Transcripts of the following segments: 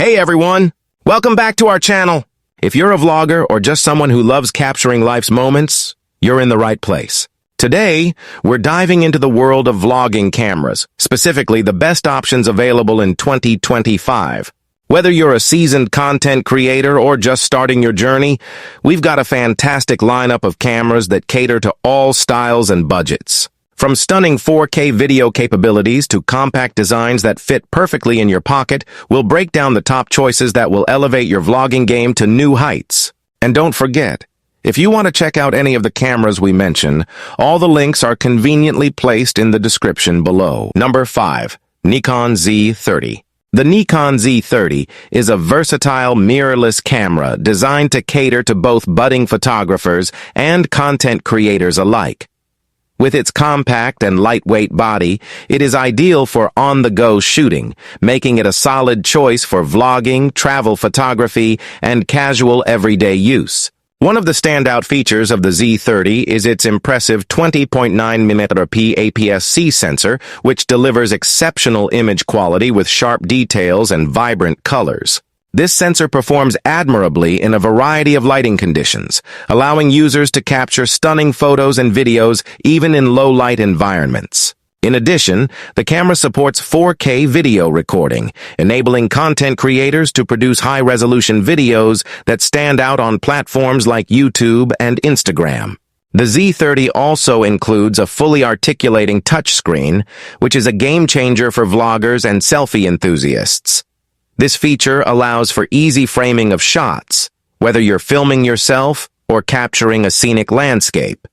Hey everyone! Welcome back to our channel. If you're a vlogger or just someone who loves capturing life's moments, you're in the right place. Today, we're diving into the world of vlogging cameras, specifically the best options available in 2025. Whether you're a seasoned content creator or just starting your journey, we've got a fantastic lineup of cameras that cater to all styles and budgets. From stunning 4K video capabilities to compact designs that fit perfectly in your pocket, we'll break down the top choices that will elevate your vlogging game to new heights. And don't forget, if you want to check out any of the cameras we mention, all the links are conveniently placed in the description below. Number 5. Nikon Z30. The Nikon Z30 is a versatile mirrorless camera designed to cater to both budding photographers and content creators alike. With its compact and lightweight body, it is ideal for on-the-go shooting, making it a solid choice for vlogging, travel photography, and casual everyday use. One of the standout features of the Z30 is its impressive 20.9mm APS-C sensor, which delivers exceptional image quality with sharp details and vibrant colors. This sensor performs admirably in a variety of lighting conditions, allowing users to capture stunning photos and videos even in low-light environments. In addition, the camera supports 4K video recording, enabling content creators to produce high-resolution videos that stand out on platforms like YouTube and Instagram. The Z30 also includes a fully articulating touchscreen, which is a game-changer for vloggers and selfie enthusiasts. This feature allows for easy framing of shots, whether you're filming yourself or capturing a scenic landscape.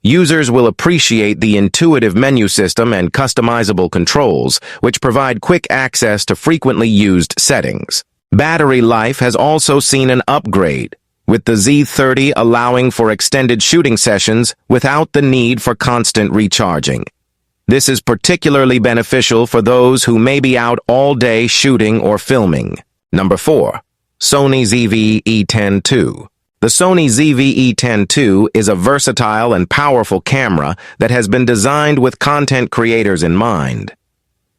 Users will appreciate the intuitive menu system and customizable controls, which provide quick access to frequently used settings. Battery life has also seen an upgrade, with the Z30 allowing for extended shooting sessions without the need for constant recharging. This is particularly beneficial for those who may be out all day shooting or filming. Number 4. Sony ZV-E10 II. The Sony ZV-E10 II is a versatile and powerful camera that has been designed with content creators in mind.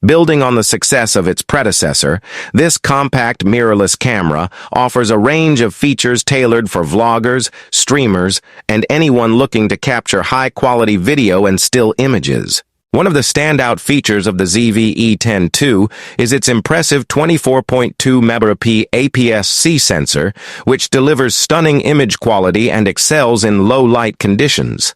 Building on the success of its predecessor, this compact mirrorless camera offers a range of features tailored for vloggers, streamers, and anyone looking to capture high-quality video and still images. One of the standout features of the ZV-E10 II is its impressive 24.2MP APS-C sensor, which delivers stunning image quality and excels in low-light conditions.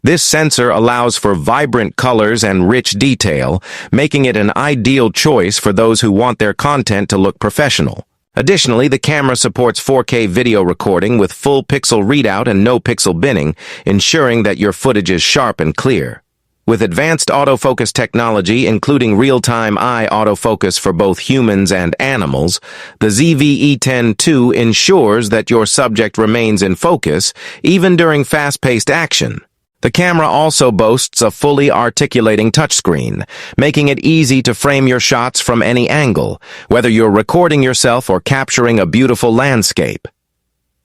This sensor allows for vibrant colors and rich detail, making it an ideal choice for those who want their content to look professional. Additionally, the camera supports 4K video recording with full pixel readout and no pixel binning, ensuring that your footage is sharp and clear. With advanced autofocus technology, including real-time eye autofocus for both humans and animals, the ZV-E10 II ensures that your subject remains in focus, even during fast-paced action. The camera also boasts a fully articulating touchscreen, making it easy to frame your shots from any angle, whether you're recording yourself or capturing a beautiful landscape.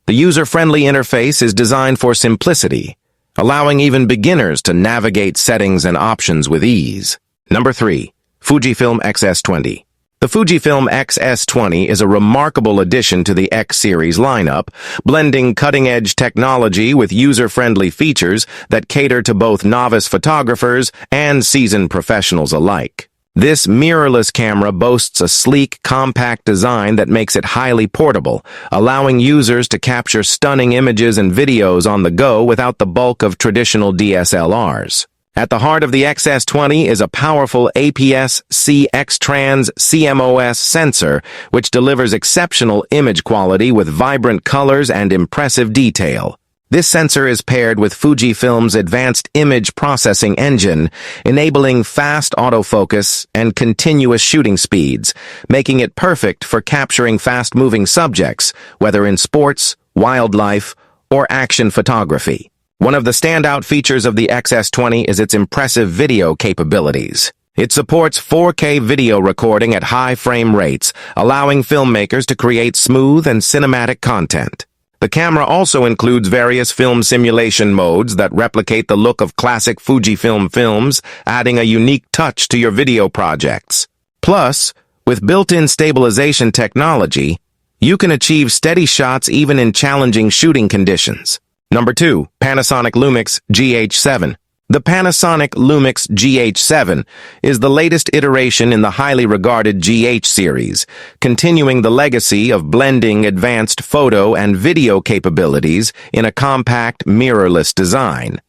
The user-friendly interface is designed for simplicity, allowing even beginners to navigate settings and options with ease. Number 3. Fujifilm X-S20. The Fujifilm X-S20 is a remarkable addition to the X series lineup, blending cutting-edge technology with user-friendly features that cater to both novice photographers and seasoned professionals alike. This mirrorless camera boasts a sleek, compact design that makes it highly portable, allowing users to capture stunning images and videos on the go without the bulk of traditional DSLRs. At the heart of the X-S20 is a powerful APS-C X-Trans CMOS sensor, which delivers exceptional image quality with vibrant colors and impressive detail. This sensor is paired with Fujifilm's advanced image processing engine, enabling fast autofocus and continuous shooting speeds, making it perfect for capturing fast-moving subjects, whether in sports, wildlife, or action photography. One of the standout features of the X-S20 is its impressive video capabilities. It supports 4K video recording at high frame rates, allowing filmmakers to create smooth and cinematic content. The camera also includes various film simulation modes that replicate the look of classic Fujifilm films, adding a unique touch to your video projects. Plus, With built-in stabilization technology, you can achieve steady shots even in challenging shooting conditions. Number 2. Panasonic Lumix GH7. The Panasonic Lumix GH7 is the latest iteration in the highly regarded GH series, continuing the legacy of blending advanced photo and video capabilities in a compact, mirrorless design.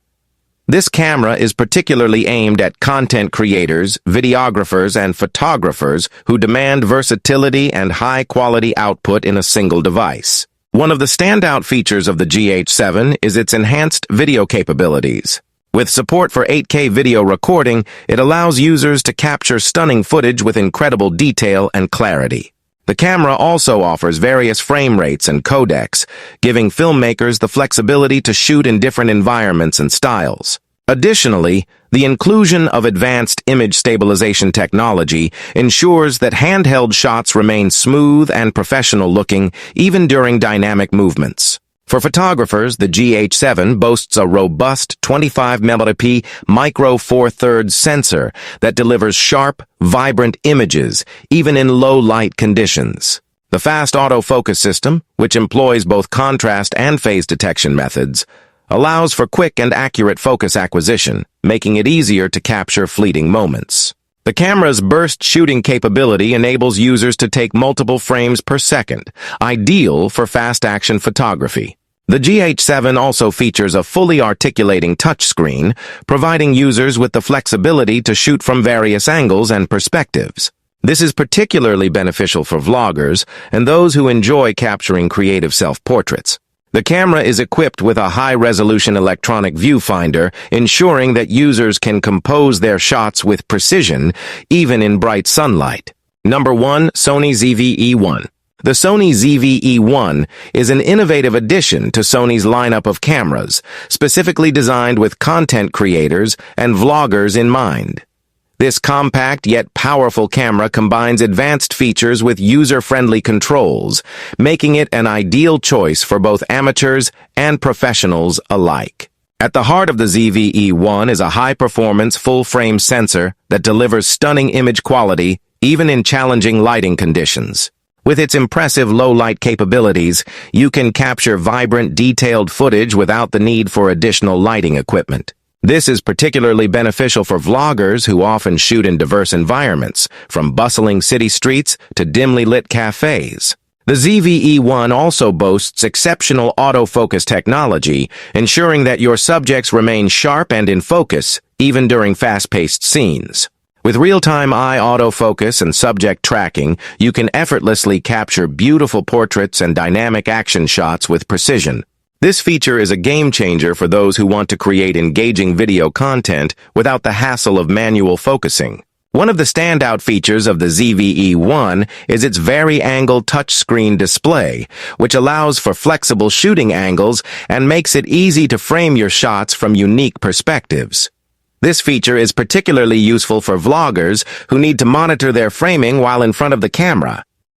This camera is particularly aimed at content creators, videographers, and photographers who demand versatility and high-quality output in a single device. One of the standout features of the GH7 is its enhanced video capabilities. With support for 8K video recording, it allows users to capture stunning footage with incredible detail and clarity. The camera also offers various frame rates and codecs, giving filmmakers the flexibility to shoot in different environments and styles. Additionally, the inclusion of advanced image stabilization technology ensures that handheld shots remain smooth and professional-looking even during dynamic movements. For photographers, the GH7 boasts a robust 25MP Micro Four Thirds sensor that delivers sharp, vibrant images, even in low-light conditions. The fast autofocus system, which employs both contrast and phase detection methods, allows for quick and accurate focus acquisition, making it easier to capture fleeting moments. The camera's burst shooting capability enables users to take multiple frames per second, ideal for fast-action photography. The GH7 also features a fully articulating touchscreen, providing users with the flexibility to shoot from various angles and perspectives. This is particularly beneficial for vloggers and those who enjoy capturing creative self-portraits. The camera is equipped with a high-resolution electronic viewfinder, ensuring that users can compose their shots with precision, even in bright sunlight. Number 1. Sony ZV-E1. The Sony ZV-E1 is an innovative addition to Sony's lineup of cameras, specifically designed with content creators and vloggers in mind. This compact yet powerful camera combines advanced features with user-friendly controls, making it an ideal choice for both amateurs and professionals alike. At the heart of the ZV-E1 is a high-performance full-frame sensor that delivers stunning image quality even in challenging lighting conditions. With its impressive low-light capabilities, you can capture vibrant, detailed footage without the need for additional lighting equipment. This is particularly beneficial for vloggers who often shoot in diverse environments, from bustling city streets to dimly lit cafes. The ZV-E1 also boasts exceptional autofocus technology, ensuring that your subjects remain sharp and in focus, even during fast-paced scenes. With real-time eye autofocus and subject tracking, you can effortlessly capture beautiful portraits and dynamic action shots with precision. This feature is a game-changer for those who want to create engaging video content without the hassle of manual focusing. One of the standout features of the ZV-E1 is its vari-angle touchscreen display, which allows for flexible shooting angles and makes it easy to frame your shots from unique perspectives. This feature is particularly useful for vloggers who need to monitor their framing while in front of the camera.